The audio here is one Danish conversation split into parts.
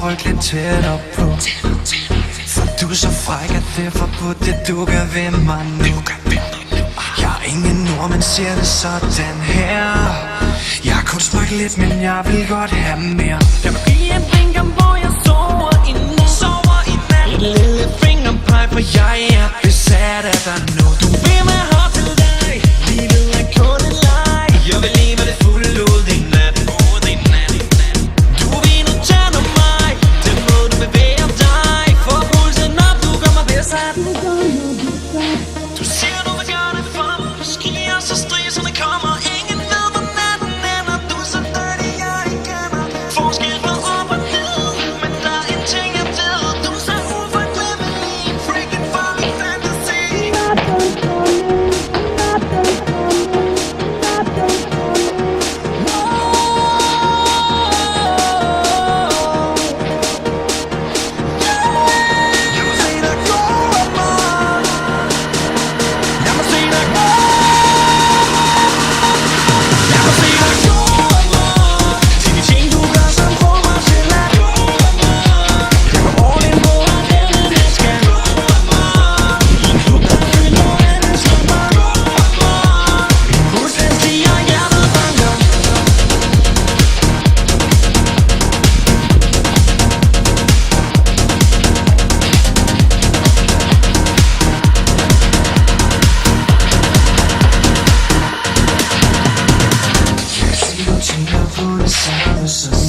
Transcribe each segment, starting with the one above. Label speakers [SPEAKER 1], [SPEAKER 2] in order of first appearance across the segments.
[SPEAKER 1] rykke lidt tættere på. For du er så fræk, at det er forbudt, det du gør ved mig nu. Jeg er ingen ord, men siger det sådan her. Jeg har kun smagt lidt, men jeg vil godt have mere.
[SPEAKER 2] Jeg vil give en finger, hvor jeg sover i nat.
[SPEAKER 1] Et lille fingerpeg, for jeg er besat af dig nu.
[SPEAKER 2] Du vil være her til dig. Livet er kun en leg.
[SPEAKER 1] Jeg vil leve det fuldt ud i nat.
[SPEAKER 2] Du vil nu tænde mig. Den måde du bevæger dig. Får pulsen op, du kommer ved at sætte. Du siger du vil gøre det for mig. Måske jeg så stressende kommer. Ingen ved hvor natten ender. Du er så dejlig jeg ikke kender. Forskel på op og ned. Men der er en ting jeg ved. Du er så uforglemmelig. Freaking farlig fantasy.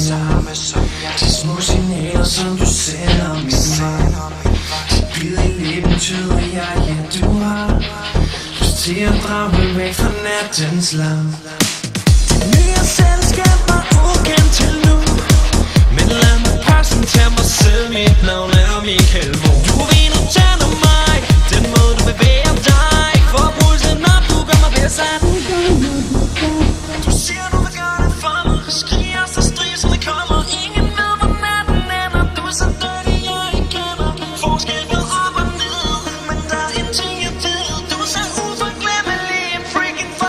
[SPEAKER 1] Samme som jeg. De små signaler, som du sender min vej. De bid i læben tyder jeg, ja du har lyst til at drage mig væk fra nattens larm.
[SPEAKER 2] Det nye selskab var ukendt til